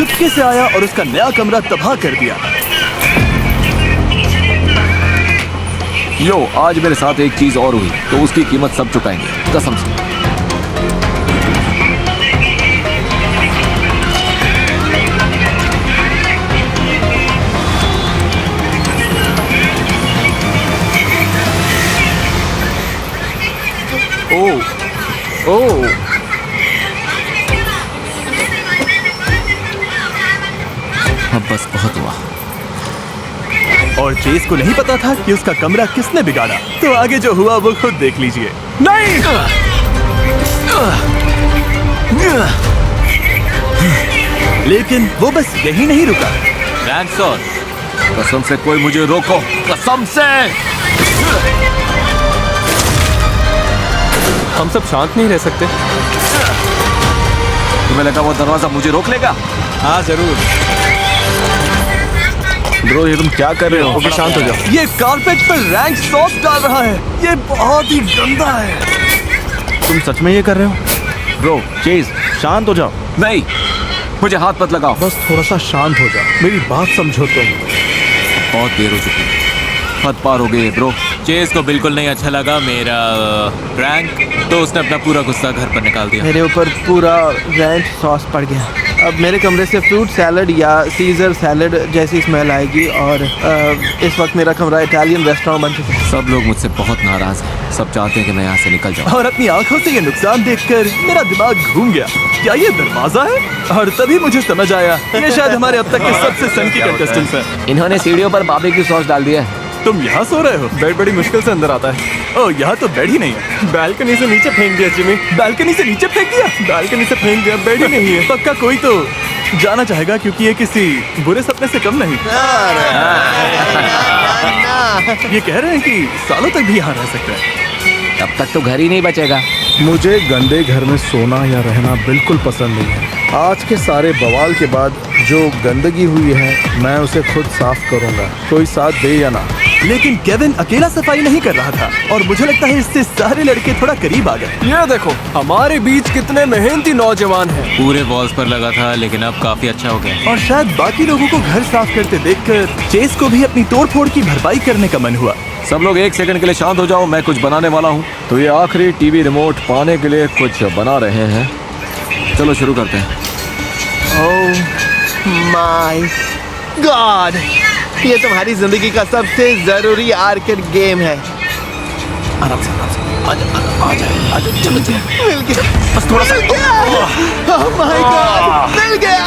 चुपके से आया और उसका नया कमरा तबाह कर दिया। यो, आज मेरे साथ एक चीज और हुई तो उसकी कीमत सब चुकाएंगे, कसम से। ओह अब बस बहुत हुआ। और चेस को नहीं पता था कि उसका कमरा किसने बिगाड़ा, तो आगे जो हुआ वो खुद देख लीजिए। नहीं। लेकिन वो बस यही नहीं रुका। रैंसर, कसम से कोई मुझे रोको, कसम से। हम सब शांत नहीं रह सकते। तुम्हें लगा वो दरवाजा मुझे रोक लेगा? हाँ जरूर। ब्रो, ये तुम क्या कर रहे हो? ओके, शांत हो जाओ। ये कारपेट पर रैंक सॉस डाल रहा है। ये बहुत ही गंदा है। तुम सच में ये कर रहे हो? ब्रो, चेज, शांत हो जाओ। नहीं, मुझे हाथ मत लगाओ। बस थोड़ा सा शांत हो जाओ, मेरी बात समझो तुम। बहुत देर हो चुकी है, हद पार हो गई ब्रो। चेस को बिल्कुल नहीं अच्छा लगा मेरा प्रैंक, तो उसने अपना पूरा गुस्सा घर पर निकाल दिया। मेरे ऊपर पूरा रैंच सॉस पड़ गया। अब मेरे कमरे से फ्रूट सैलड या सीजर सैलड जैसी स्मेल आएगी और इस वक्त मेरा कमरा इटालियन रेस्टोरेंट बन चुका है। सब लोग मुझसे बहुत नाराज हैं, सब चाहते हैं कि मैं यहाँ से निकल जाऊँ। और अपनी आंखों से ये नुकसान देखकर मेरा दिमाग घूम गया। क्या ये दरवाजा है? और तभी मुझे समझ आया ये शायद हमारे अब तक के सबसे सनकी कंटेस्टेंट्स हैं। इन्होंने सीढ़ियों पर बारबेक्यू सॉस डाल दिया है। तुम यहाँ सो रहे हो? बेड बड़ी मुश्किल से अंदर आता है। ओह, यहाँ तो बेड ही नहीं है। बालकनी से नीचे फेंक दिया जिमी। बालकनी से नीचे फेंक दिया? बालकनी से फेंक दिया, बेड ही नहीं है। पक्का कोई तो जाना चाहेगा, क्योंकि ये किसी बुरे सपने से कम नहीं। ये कह रहे हैं कि सालों तक भी यहाँ रह सकते हैं। तब तक तो घर ही नहीं बचेगा। मुझे गंदे घर में सोना या रहना बिल्कुल पसंद नहीं है। आज के सारे बवाल के बाद जो गंदगी हुई है मैं उसे खुद साफ करूंगा, कोई साथ दे या ना। लेकिन केविन अकेला सफाई नहीं कर रहा था और मुझे लगता है इससे सारे लड़के थोड़ा करीब आ गए। ये देखो, हमारे बीच कितने मेहनती नौजवान हैं। पूरे वॉल्स पर लगा था, लेकिन अब काफी अच्छा हो गया। और शायद बाकी लोगों को घर साफ करते देखकर चेस को भी अपनी तोड़फोड़ की भरपाई करने का मन हुआ। सब लोग एक सेकंड के लिए शांत हो जाओ, मैं कुछ बनाने वाला हूँ। तो ये आखिरी टीवी रिमोट पाने के लिए कुछ बना रहे हैं। चलो शुरू करते हैं। ओह माय गॉड, ये तुम्हारी जिंदगी का सबसे जरूरी आर्केड गेम है। आराम से आजा, चलो मिल गया, बस थोड़ा सा। ओह माय गॉड, मिल गया।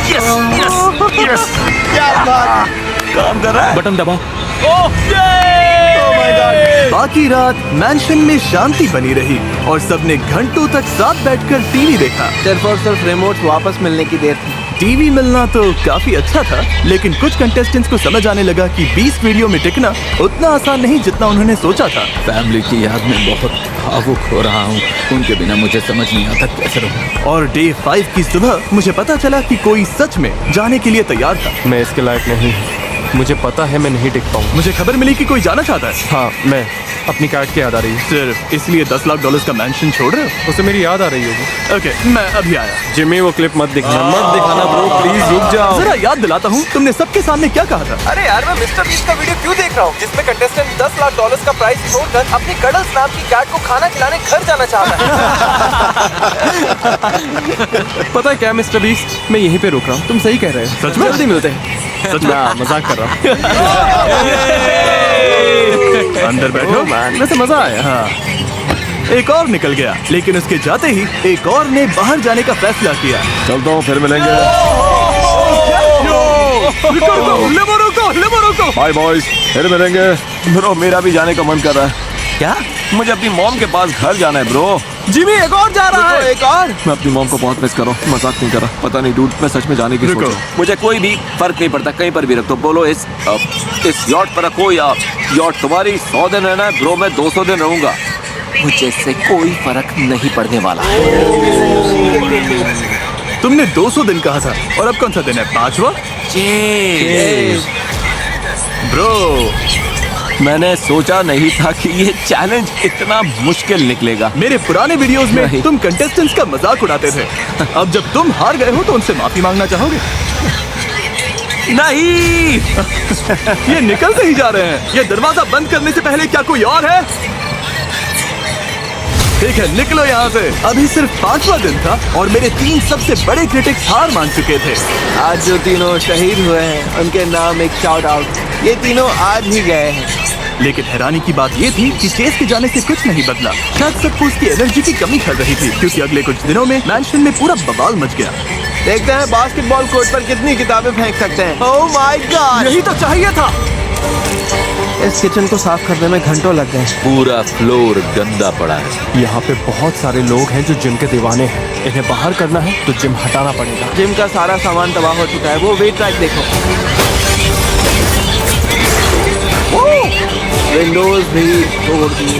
यस, क्या बात। काम कर रहा है। बटन दबाओ। बाकी रात मैंशन में शांति बनी रही और सबने घंटों तक साथ बैठकर टीवी देखा। सिर्फ और सिर्फ रिमोट वापस मिलने की देर थी। टीवी मिलना तो काफी अच्छा था, लेकिन कुछ कंटेस्टेंट्स को समझ आने लगा कि 20 वीडियो में टिकना उतना आसान नहीं जितना उन्होंने सोचा था। फैमिली की याद में बहुत भावुक हो रहा हूँ, उनके बिना मुझे समझ नहीं आता कैसे रहूँ। और डे 5 की सुबह मुझे पता चला कि कोई सच में जाने के लिए तैयार था। मैं इसके लायक नहीं हूँ। मुझे पता है मैं नहीं टिक पाऊंगा। मुझे खबर मिली कि कोई जाना चाहता है। हाँ, मैं अपनी कैट की याद आ रही है। सिर्फ इसलिए $10 लाख का मैंशन छोड़ रहे हो? उसे मेरी याद आ रही होगी। ओके, मैं अभी आया। जिमी, वो क्लिप मत दिखाना ब्रो, प्लीज रुक जाओ। जरा याद दिलाता हूँ, तुमने सबके सामने क्या कहा था? अरे यार, मैं मिस्टर बीस्ट का वीडियो क्यों देख रहा हूँ जिसमें कंटेस्टेंट $10 लाख का प्राइस छोड़कर अपनी कडल्स नाम की कैट को खाना खिलाने घर जाना चाहता है। पता है क्या मिस्टर बीस्ट, मैं यहीं पे रुक रहा हूँ। तुम सही कह रहे हो। सच में? जल्दी मिलते हैं। सच में? ना, मजाक कर रहा हूँ। अंदर बैठो। वैसे मजा आया। हाँ, एक और निकल गया, लेकिन उसके जाते ही एक और ने बाहर जाने का फैसला किया। चलता हूँ, फिर मिलेंगे। रुको। बाय बॉयज, फिर मिलेंगे। ब्रो, मेरा भी जाने का मन कर रहा है। क्या? मुझे अपनी मॉम के पास घर जाना है ब्रो। जिमी, एक और जा रहा है। एक और। मैं अपनी मॉम को बहुत मिस कर रहा हूँ, मजाक नहीं कर रहा। पता नहीं डूड, मैं सच में जाने की सोच रहा हूँ। मुझे कोई भी फर्क नहीं पड़ता, कहीं पर भी रख दो। बोलो इस यॉट पर रखो या यॉट तुम्हारी 100 दिन रहना है ब्रो, मैं 200 दिन रहूंगा। मुझे इससे कोई फर्क नहीं पड़ने वाला। तुमने 200 दिन कहा था और अब कौन सा दिन है? 5वां? ब्रो, मैंने सोचा नहीं था कि ये चैलेंज इतना मुश्किल निकलेगा। मेरे पुराने वीडियोस में नहीं। तुम कंटेस्टेंट्स का मजाक उड़ाते थे। अब जब तुम हार गए हो तो उनसे माफी मांगना चाहोगे? नहीं, ये निकलते ही जा रहे हैं। ये दरवाजा बंद करने से पहले क्या कोई और है? ठीक है, निकलो यहाँ से। अभी सिर्फ 5वां दिन था और मेरे 3 सबसे बड़े क्रिटिक्स हार मान चुके थे। आज जो तीनों शहीद हुए हैं उनके नाम एक शाउट आउट। ये तीनों आज ही गए हैं। लेकिन हैरानी की बात ये थी कि चेस के जाने से कुछ नहीं बदला। शायद सबको उसकी एनर्जी की कमी खल रही थी, क्योंकि अगले कुछ दिनों में मैंशन में पूरा बवाल मच गया। देखते हैं बास्केटबॉल कोर्ट पर कितनी किताबें फेंक सकते हैं। ओह माय गॉड, यही तो चाहिए था। इस किचन को साफ करने में घंटों लग गए। पूरा फ्लोर गंदा पड़ा है। यहाँ पे बहुत सारे लोग हैं जो जिम के दीवाने हैं। इन्हें बाहर करना है तो जिम हटाना पड़ेगा। जिम का सारा सामान तबाह हो चुका है। वो वेट ट्रैक देखो, विंडोज भी तोड़ दिए।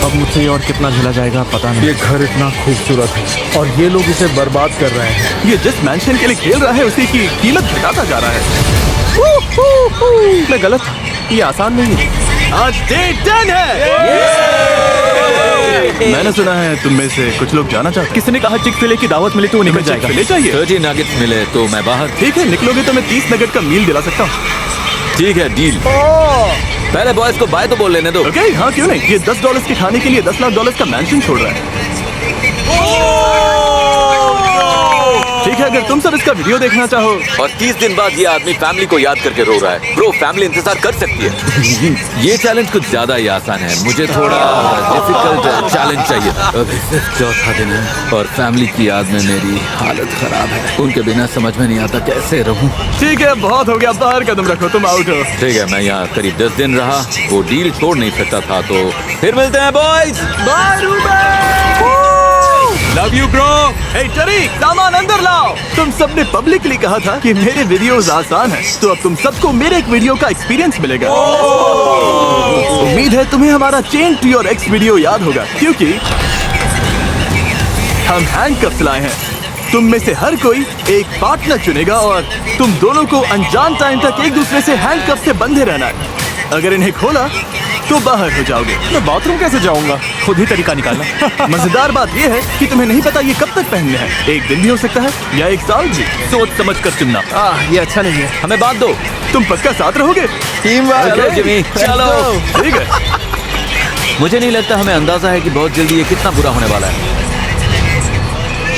अब मुझसे ये और कितना झेला जाएगा पता नहीं। ये घर इतना खूबसूरत है और ये लोग इसे बर्बाद कर रहे हैं। ये जिस मैंशन के लिए खेल रहा है उसी की कीमत घटाता जा रहा है। मैं गलत था, ये आसान नहीं है। आज डे 10 है। मैंने सुना है तुम में से कुछ लोग जाना चाहते हैं। किसी ने कहा चिक फिले की दावत मिली तो वो निकल जाएगा। ले चाहिए। 30 नगेट्स मिले तो मैं बाहर। ठीक है, निकलोगे तो मैं 30 नगेट का मील दिला सकता हूँ। ठीक है, डील। पहले बॉयज को बाय तो बोल लेने दो। ओके, हाँ क्यों नहीं। ये $10 के खाने के लिए $10 लाख का मैंशन छोड़ रहा है। ठीक है, अगर तुम सब इसका वीडियो देखना चाहो। और 30 दिन बाद ये आदमी फैमिली को याद करके रो रहा है। ब्रो, फैमिली इंतजार कर सकती है। ये चैलेंज कुछ ज्यादा ही आसान है। मुझे थोड़ा डिफिकल्ट चैलेंज चाहिए। अभी सिर्फ 4था दिन है और फैमिली की याद में मेरी हालत खराब है। उनके बिना समझ में नहीं आता कैसे रहूं। ठीक है, बहुत हो गया। बाहर कदम रखो, तुम आउट हो। ठीक है, मैं यहाँ करीब 10 दिन रहा। वो डील छोड़ नहीं सकता था, तो फिर मिलते हैं boys. Bye love you bro. Hey Tarik, सामान अंदर लाओ। तुम सबने पब्लिकली कहा था कि मेरे वीडियोस आसान हैं, तो अब तुम सबको मेरे एक वीडियो का एक्सपीरियंस मिलेगा। उम्मीद है तुम्हें हमारा chain to your ex video याद होगा, क्योंकि हम हैंडकफ्स लाए हैं। तुम में से हर कोई एक पार्टनर चुनेगा और तुम दोनों को अनजान टाइम तक एक दूसरे से हैंडकफ से बंधे रहना है। अगर इन्हें खोला तो बाहर हो जाओगे। मैं बाथरूम कैसे जाऊंगा? खुद ही तरीका निकालना। मजेदार बात यह है कि तुम्हें नहीं पता ये कब तक पहनने हैं। एक दिन भी हो सकता है या 1 साल भी। सोच समझ कर चुनना। ये अच्छा नहीं है। हमें बांध दो। तुम पक्का साथ रहोगे? टीम चलो जिमी, चलो। ठीक है। मुझे नहीं लगता हमें अंदाजा है कि बहुत जल्दी ये कितना बुरा होने वाला है।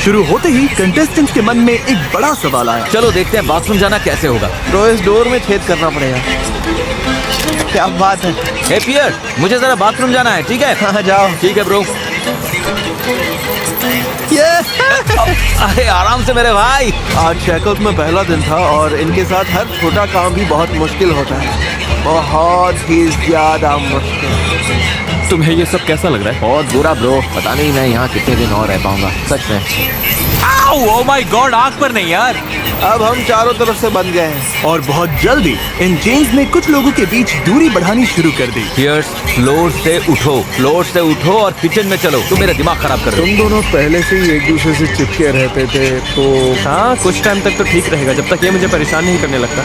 शुरू होते ही कंटेस्टेंट्स के मन में एक बड़ा सवाल आया। चलो देखते हैं बाथरूम जाना कैसे होगा। ब्रो, इस डोर में छेद करना पड़ेगा। क्या बात है। हे पियर, मुझे जरा बाथरूम जाना है, ठीक है? हाँ, जाओ। ठीक है ब्रो। अरे आराम से मेरे भाई। आज शैकल्स में पहला दिन था और इनके साथ हर छोटा काम भी बहुत मुश्किल होता है। बहुत ही ज्यादा मुश्किल। तुम्हें ये सब कैसा लग रहा है? बहुत बुरा ब्रो। पता नहीं मैं यहाँ कितने दिन और रह पाऊंगा, सच में। ओह माय गॉड, आग पर नहीं यार। अब हम चारों तरफ से बंध गए हैं। और बहुत जल्दी इन चेन्स ने कुछ लोगों के बीच दूरी बढ़ानी शुरू कर दी। पियर्स, फ्लोर से उठो और किचन में चलो। तुम मेरा दिमाग खराब कर रहे तुम दोनों पहले से ही एक दूसरे से चिपके रहते थे, तो हाँ, कुछ टाइम तक तो ठीक रहेगा, जब तक ये मुझे परेशान नहीं करने लगता।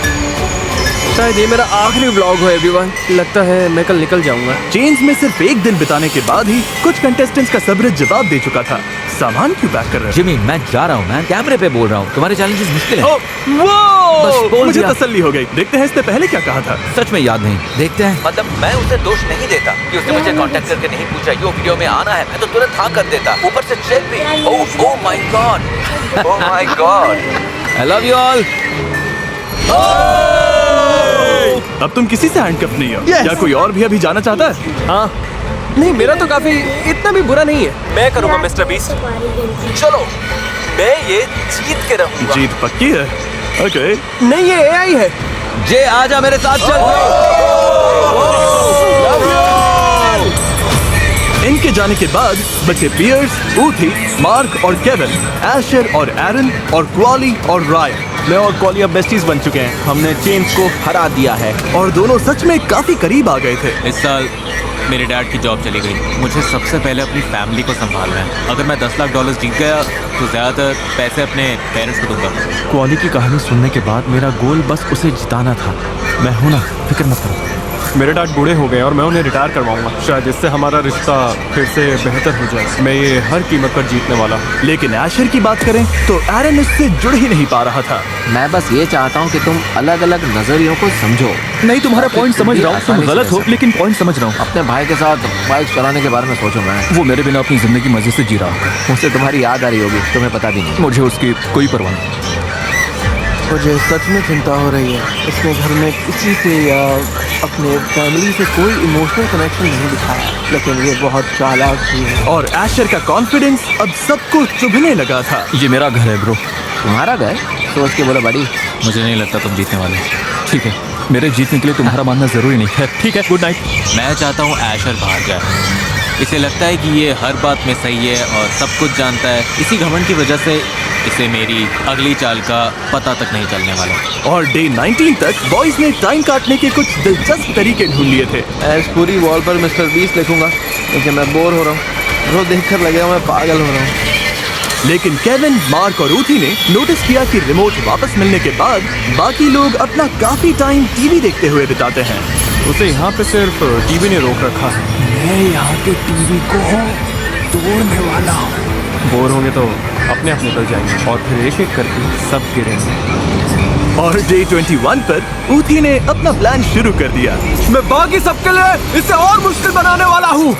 शायद ये मेरा आखिरी व्लॉग हो एवरीवन। लगता है मैं कल निकल जाऊंगा। चेन्स में सिर्फ एक दिन बिताने के बाद ही कुछ कंटेस्टेंट्स का सब्र जवाब दे चुका था। सामान क्यों पैक कर रहे हो? जिमी, मैं जा रहा हूँ। मैं कैमरे पे बोल रहा हूँ, तुम्हारे चैलेंजेस मुश्किल है। बस बोल मुझे दिया। तसल्ली हो गई। देखते हैं इसने पहले क्या कहा था। सच में याद नहीं। देखते हैं। मतलब मैं उसे दोष नहीं देता कि उसने मुझे कांटेक्ट करके नहीं पूछा यो वीडियो में आना है। मैं तो तुरंत हाँ कर देता। ऊपर से चेक भी। Oh my God, oh my God. I love you all. अब तुम किसी से हैंडकफ नहीं हो। Yes. क्या कोई और भी अभी जाना चाहता है? हाँ, नहीं मेरा तो काफी इतना भी बुरा नहीं है। मैं करूंगा मिस्टर बीस्ट। चलो, मैं ये जीत के रहूंगा। जीत पक्की है। ओके। नहीं, ये AI है। जे आजा मेरे साथ चल। इनके जाने के बाद बचे पियर्स, ऊथी, मार्क और केविन, एशर और एरन और क्वाली और रायन। मैं और कॉली अब बेस्टीज बन चुके हैं। हमने चेन्स को हरा दिया है और दोनों सच में काफी करीब आ गए थे। इस साल मेरे डैड की जॉब चली गई। मुझे सबसे पहले अपनी फैमिली को संभालना है। अगर मैं $10 लाख जीत गया तो ज़्यादातर पैसे अपने पेरेंट्स को दूंगा। कॉली की कहानी सुनने के बाद मेरा गोल बस उसे जिताना था। मैं हूं ना, फिक्र मत करो। मेरे डैड बूढ़े हो गए और मैं उन्हें रिटायर करवाऊंगा। शायद इससे हमारा रिश्ता फिर से बेहतर हो जाए। मैं ये हर कीमत पर जीतने वाला हूँ। लेकिन एशर की बात करें तो एरन इससे जुड़ ही नहीं पा रहा था। मैं बस ये चाहता हूँ कि तुम अलग अलग नजरियों को समझो। नहीं, तुम्हारा पॉइंट समझ रहा हूँ, तुम आसानी से गलत हो, रह सकते। लेकिन पॉइंट समझ रहा हूँ। अपने भाई के साथ बाइक चलाने के बारे में सोचो। मैं वो मेरे बिना अपनी जिंदगी मजे से जी रहा है। उसे तुम्हारी याद आ रही होगी, तुम्हें पता भी नहीं। मुझे उसकी कोई परवाह नहीं। मुझे सच में चिंता हो रही है। इसने घर में किसी से या अपने फैमिली से कोई इमोशनल कनेक्शन नहीं दिखाया, लेकिन ये बहुत चालाक भी है। और एशर का कॉन्फिडेंस अब सबको चुभने लगा था। ये मेरा घर है ब्रो। तुम्हारा घर सोच के बोलो बड़ी। मुझे नहीं लगता तुम जीतने वाले। ठीक है, मेरे जीतने के लिए तुम्हारा मानना जरूरी नहीं है। ठीक है, गुड नाइट। मैं चाहता हूँ एशर बाहर जाए। इसे लगता है कि ये हर बात में सही है और सब कुछ जानता है। इसी घमंड की वजह से इसे मेरी अगली चाल का पता तक नहीं चलने वाला। और डे 19 तक बॉयज ने टाइम काटने के कुछ दिलचस्प तरीके ढूंढ लिए थे। ऐस पूरी वॉल पर मिस्टर बीस लिखूंगा, लेकिन मैं बोर हो रहा हूँ। रोज देखकर लगेगा मैं पागल हो रहा हूँ। लेकिन केविन, मार्क और रूथी ने नोटिस किया कि रिमोट वापस मिलने के बाद बाकी लोग अपना काफी टाइम टीवी देखते हुए बिताते हैं। उसे यहाँ पे सिर्फ टीवी ने रोक रखा है। मैं यहाँ के टीवी को तोड़ने वाला हूँ। बोर होंगे तो अपने आप निकल जाएंगे और फिर एक एक करके सब गिरेंगे। और डे 21 पर ऊथी ने अपना प्लान शुरू कर दिया। मैं बाकी सबके लिए इसे और मुश्किल बनाने वाला हूँ।